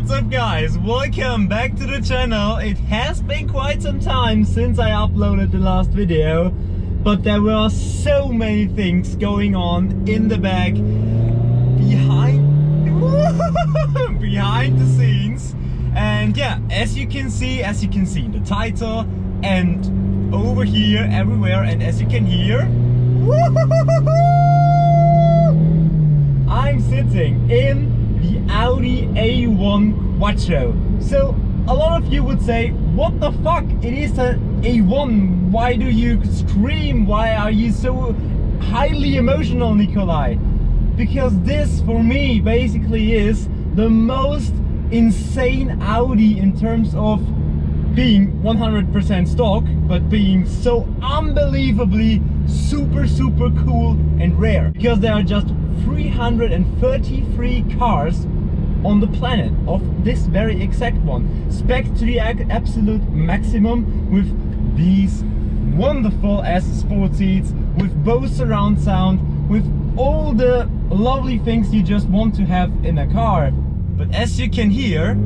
What's up guys, welcome back to the channel. It has been quite some time since I uploaded the last video, but there were so many things going on in the back behind the scenes. And yeah, as you can see in the title and over here everywhere, and as you can hear, I'm sitting in the Audi A1 Quattro. So a lot of you would say, what the fuck, it is an A1, why do you scream, why are you so highly emotional, Nikolai? Because this for me basically is the most insane Audi in terms of being 100% stock, but being so unbelievably super cool and rare, because there are just 333 cars on the planet of this very exact one, spec to the absolute maximum, with these wonderful ass sport seats, with Bose surround sound, with all the lovely things you just want to have in a car. But as you can hear,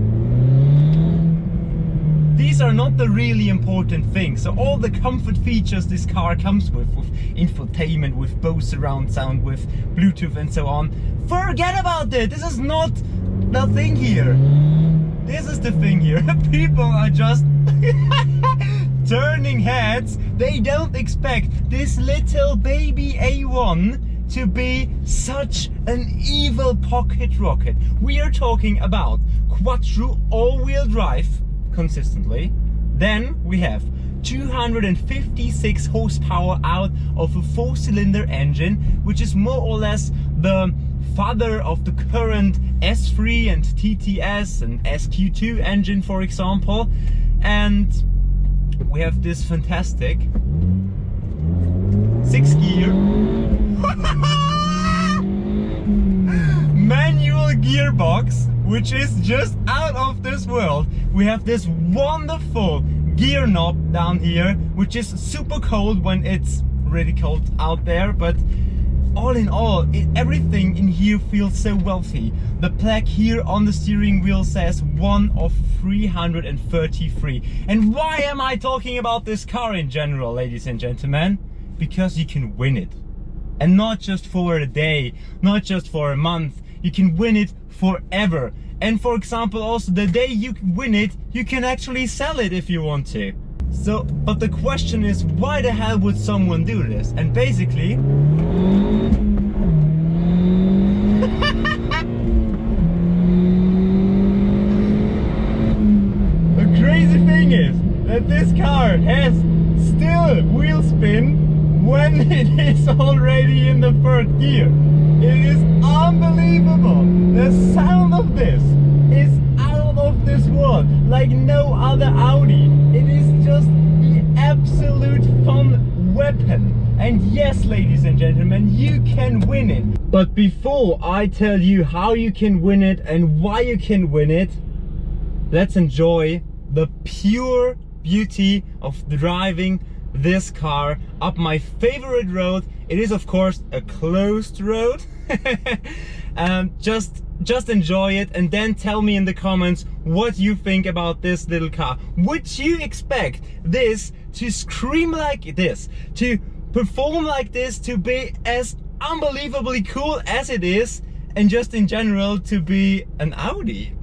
these are not the really important things. So all the comfort features this car comes with infotainment, with Bose surround sound, with Bluetooth and so on, forget about it. This is not the thing here. This is the thing here. People are just turning heads. They don't expect this little baby A1 to be such an evil pocket rocket. We are talking about Quattro all-wheel drive consistently. Then we have 256 horsepower out of a 4-cylinder engine, which is more or less the father of the current S3 and TTS and SQ2 engine, for example. And we have this fantastic 6-gear manual gearbox, which is just out of this world. We have this wonderful gear knob down here, which is super cold when it's really cold out there, but all in all, everything in here feels so wealthy. The plaque here on the steering wheel says 1 of 333. And why am I talking about this car in general, ladies and gentlemen? Because you can win it. And not just for a day, not just for a month. You can win it forever. And for example, also the day you win it, you can actually sell it if you want to. So, but the question is, why the hell would someone do this? And basically, the crazy thing is that this car has still wheel spin when it is already in the 3rd gear. It is unbelievable. The sound of this is out of this world, like no other Audi. It is just the absolute fun weapon. And yes, ladies and gentlemen, you can win it. But before I tell you how you can win it and why you can win it, let's enjoy the pure beauty of driving this car up my favorite road. It is of course a closed road. Just enjoy it, and then tell me in the comments what you think about this little car. Would you expect this to scream like this, to perform like this, to be as unbelievably cool as it is, and just in general to be an Audi?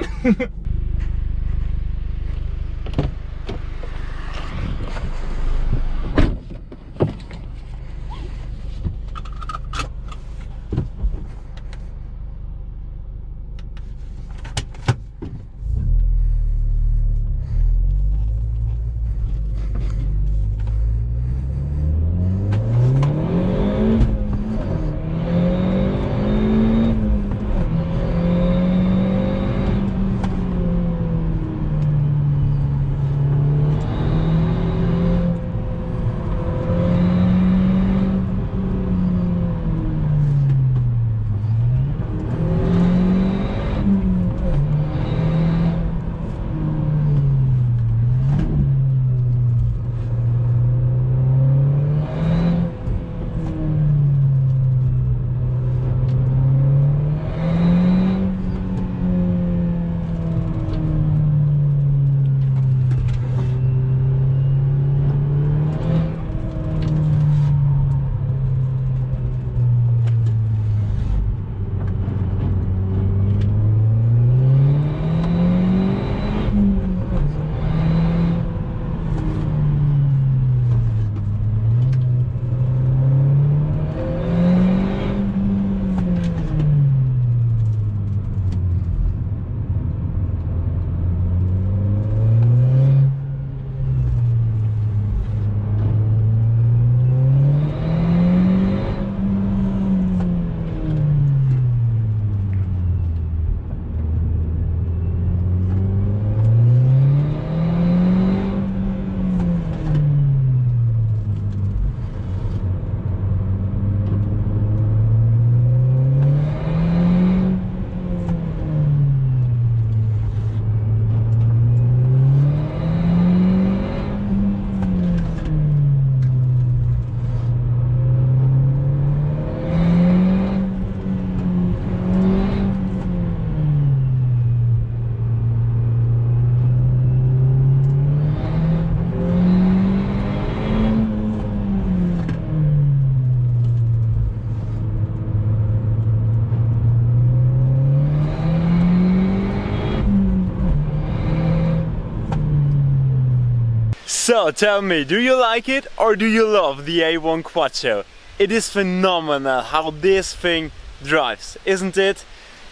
So tell me, do you like it or do you love the A1 Quattro? It is phenomenal how this thing drives, isn't it?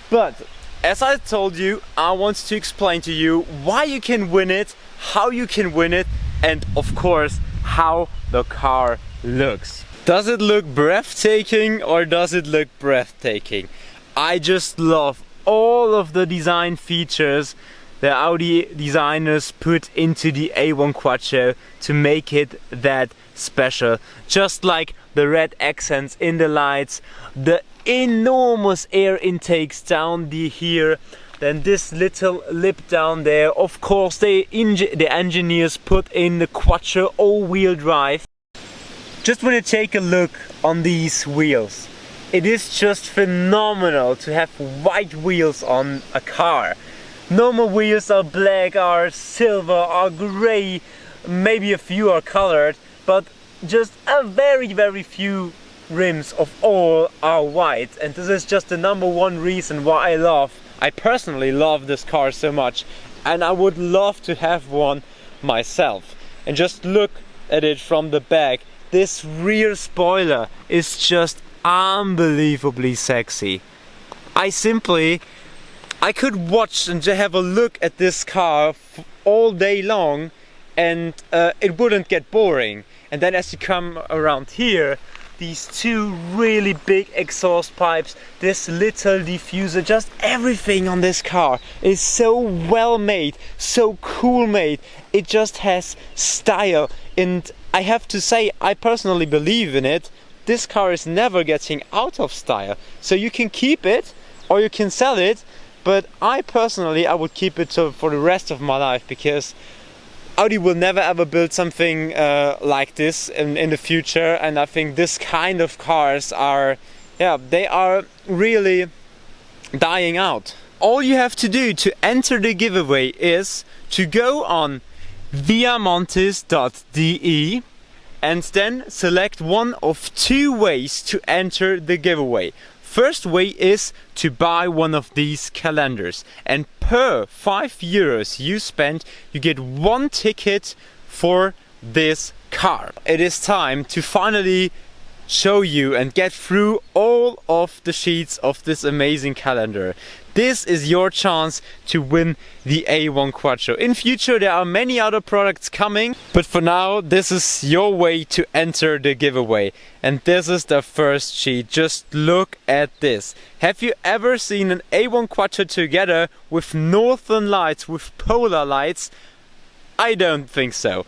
But as I told you, I want to explain to you why you can win it, how you can win it, and of course how the car looks. Does it look breathtaking or does it look breathtaking? I just love all of the design features the Audi designers put into the A1 Quattro to make it that special. Just like the red accents in the lights, the enormous air intakes down here, then this little lip down there. Of course the engineers put in the Quattro all-wheel drive. Just want to take a look on these wheels. It is just phenomenal to have white wheels on a car. Normal wheels are black, are silver, are grey, maybe a few are colored, but just a very few rims of all are white. And this is just the #1 reason why I personally love this car so much, and I would love to have one myself. And just look at it from the back. This rear spoiler is just unbelievably sexy. I could watch and have a look at this car all day long and it wouldn't get boring. And then as you come around here, these two really big exhaust pipes, this little diffuser, just everything on this car is so well made, so cool made. It just has style, and I have to say, I personally believe in it. This car is never getting out of style. So you can keep it or you can sell it, but I would keep it for the rest of my life, because Audi will never ever build something like this in the future, and I think this kind of cars are, they are really dying out. All you have to do to enter the giveaway is to go on viamontis.de and then select one of two ways to enter the giveaway. First way is to buy one of these calendars, and per €5 you spend, you get one ticket for this car. It is time to finally show you and get through all of the sheets of this amazing calendar. This is your chance to win the A1 Quattro. In future there are many other products coming, but for now this is your way to enter the giveaway. And this is the first sheet. Just look at this. Have you ever seen an A1 Quattro together with northern lights, with polar lights? I don't think so.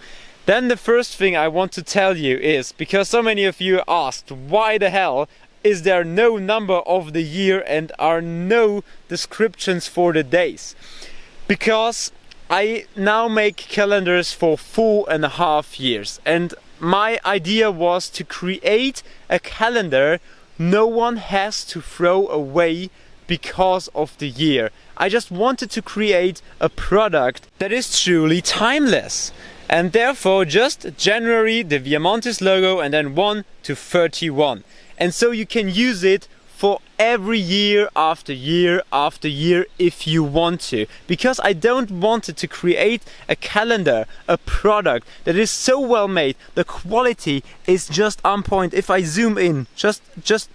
Then the first thing I want to tell you is, because so many of you asked, why the hell is there no number of the year and are no descriptions for the days? Because I now make calendars for 4.5 years, and my idea was to create a calendar no one has to throw away because of the year. I just wanted to create a product that is truly timeless. And therefore just January, the Viamontis logo, and then 1 to 31. And so you can use it for every year after year after year if you want to. Because I don't want it to create a calendar, a product that is so well made. The quality is just on point. If I zoom in, just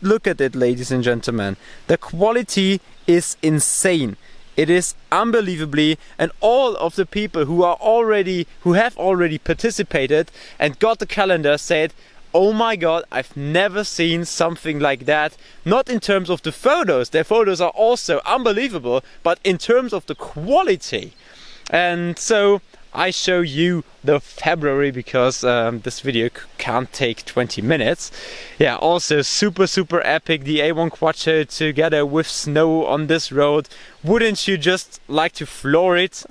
look at it, ladies and gentlemen. The quality is insane. It is unbelievably, and all of the people who have already participated and got the calendar said, oh my god, I've never seen something like that. Not in terms of the photos, their photos are also unbelievable, but in terms of the quality. And so I show you the February because this video can't take 20 minutes. Yeah, also super epic, the A1 Quattro together with snow on this road. Wouldn't you just like to floor it?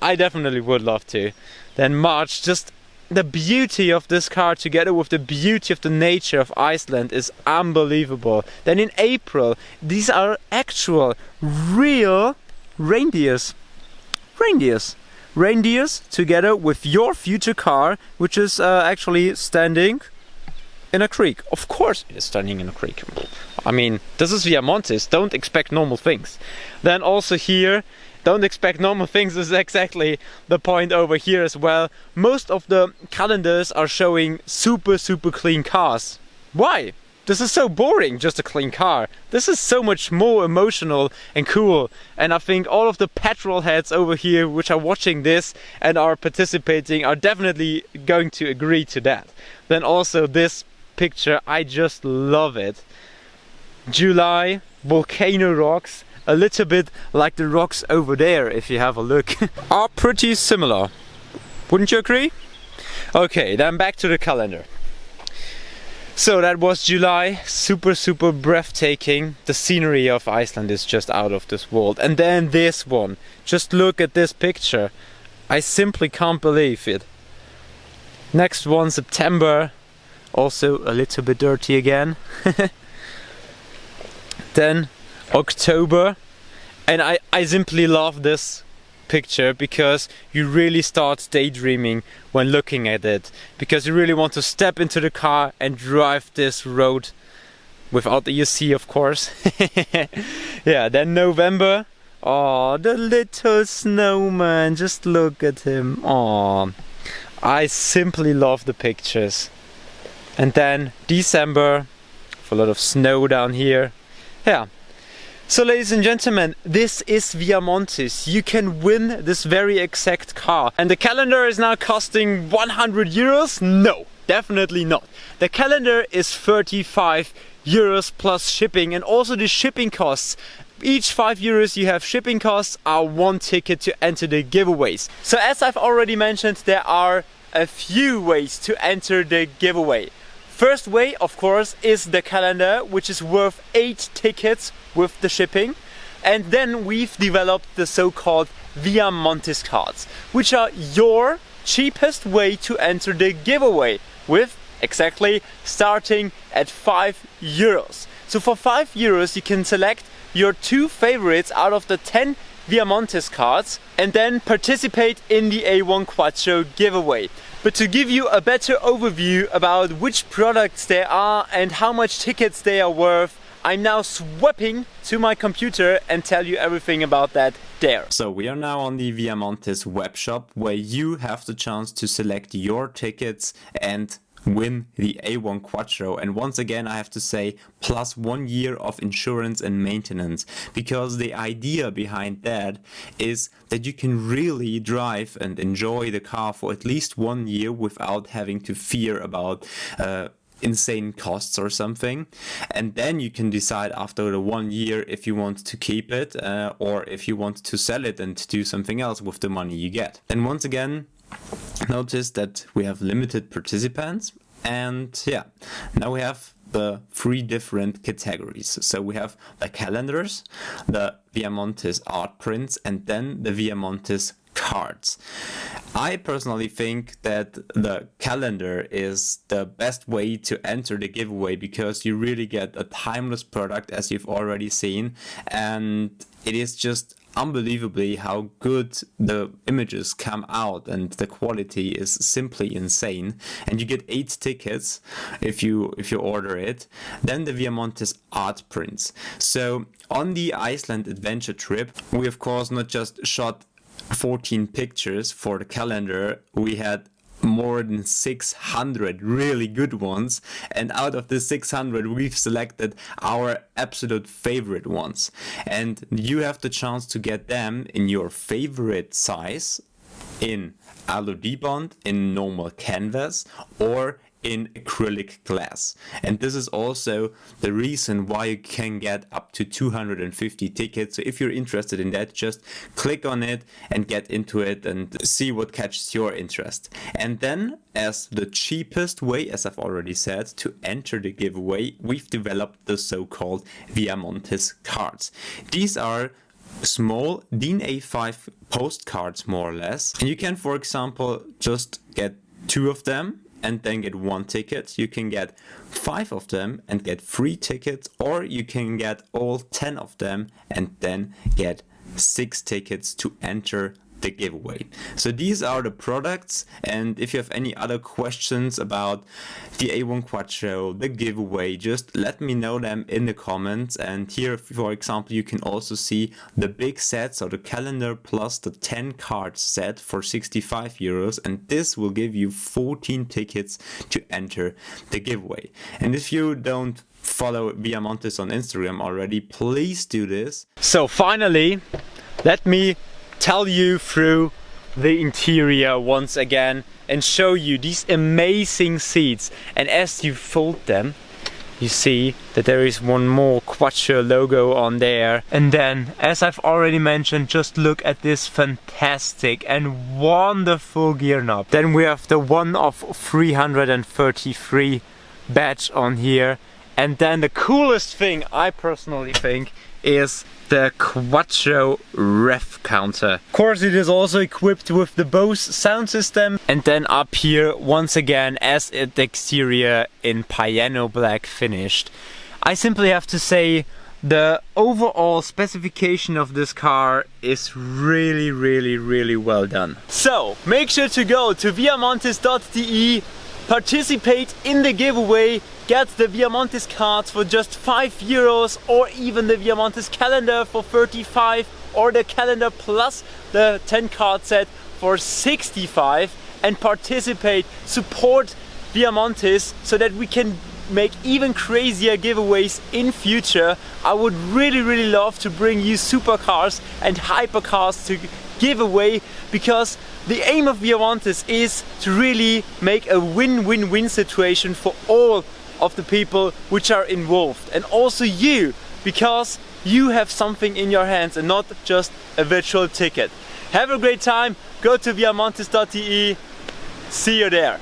I definitely would love to. Then March, just the beauty of this car together with the beauty of the nature of Iceland is unbelievable. Then in April, these are actual real reindeers. Reindeers together with your future car, which is actually standing in a creek. Of course it is standing in a creek. I mean, this is Viamontis, don't expect normal things. Then also here don't expect normal things is exactly the point over here as well. Most of the calendars are showing super clean cars. Why? This is so boring, just a clean car. This is so much more emotional and cool. And I think all of the petrol heads over here which are watching this and are participating are definitely going to agree to that. Then also this picture, I just love it. July, volcano rocks, a little bit like the rocks over there, if you have a look, are pretty similar. Wouldn't you agree? Okay, then back to the calendar. So that was July, super breathtaking. The scenery of Iceland is just out of this world. And then this one, just look at this picture. I simply can't believe it. Next one, September, also a little bit dirty again. Then October, and I simply love this picture because you really start daydreaming when looking at it, because you really want to step into the car and drive this road without the AC, of course. Yeah, then November, oh, the little snowman, just look at him. Oh, I simply love the pictures. And then December, with a lot of snow down here. Yeah. So ladies and gentlemen, this is Viamontis. You can win this very exact car. And the calendar is now costing 100 euros? No, definitely not. The calendar is 35 euros plus shipping, and also the shipping costs. Each 5 euros you have shipping costs are 1 ticket to enter the giveaways. So as I've already mentioned, there are a few ways to enter the giveaway. First way, of course, is the calendar, which is worth 8 tickets with the shipping. And then we've developed the so-called Viamontis cards, which are your cheapest way to enter the giveaway, with exactly starting at 5 euros. So for 5 euros you can select your 2 favorites out of the 10 Viamontis cards and then participate in the A1 Quattro giveaway. But to give you a better overview about which products there are and how much tickets they are worth, I'm now swapping to my computer and tell you everything about that there. So we are now on the Viamontis webshop, where you have the chance to select your tickets and win the A1 Quattro. And once again, I have to say, plus 1 year of insurance and maintenance, because the idea behind that is that you can really drive and enjoy the car for at least 1 year without having to fear about insane costs or something. And then you can decide after the 1 year if you want to keep it or if you want to sell it and do something else with the money you get. And once again, notice that we have limited participants, and yeah, now we have the 3 different categories. So we have the calendars, the Viamontis art prints, and then the Viamontis cards. I personally think that the calendar is the best way to enter the giveaway, because you really get a timeless product, as you've already seen, and it is just unbelievably how good the images come out, and the quality is simply insane. And you get 8 tickets if you order it. Then the Viamontis art prints. So on the Iceland adventure trip, we of course not just shot 14 pictures for the calendar, we had more than 600 really good ones, and out of the 600 we've selected our absolute favorite ones, and you have the chance to get them in your favorite size, in alu debond, in normal canvas, or in acrylic glass. And this is also the reason why you can get up to 250 tickets. So if you're interested in that, just click on it and get into it and see what catches your interest. And then, as the cheapest way, as I've already said, to enter the giveaway, we've developed the so-called Viamontis cards. These are small DIN A5 postcards, more or less. And you can, for example, just get 2 of them and then get 1 ticket. You can get 5 of them and get 3 tickets, or you can get all 10 of them and then get 6 tickets to enter the giveaway. So these are the products, and if you have any other questions about the A1 Quattro, the giveaway, just let me know them in the comments. And here, for example, you can also see the big set, so the calendar plus the 10 card set for 65 euros, and this will give you 14 tickets to enter the giveaway. And if you don't follow Viamontis on Instagram already, please do this. So finally, let me tell you through the interior once again and show you these amazing seats. And as you fold them, you see that there is one more Quattro logo on there. And then, as I've already mentioned, just look at this fantastic and wonderful gear knob. Then we have the 1 of 333 badge on here. And then the coolest thing, I personally think, is the Quattro ref counter. Of course, it is also equipped with the Bose sound system. And then up here, once again, as the exterior in piano black finished. I simply have to say, the overall specification of this car is really well done. So, make sure to go to viamontis.de, participate in the giveaway, get the Viamontis cards for just 5 euros, or even the Viamontis calendar for 35, or the calendar plus the 10 card set for 65, and participate, support Viamontis so that we can make even crazier giveaways in future. I would really love to bring you supercars and hypercars to give away, because the aim of Viamontis is to really make a win-win-win situation for all of the people which are involved, and also you, because you have something in your hands and not just a virtual ticket. Have a great time, go to viamontis.de, see you there.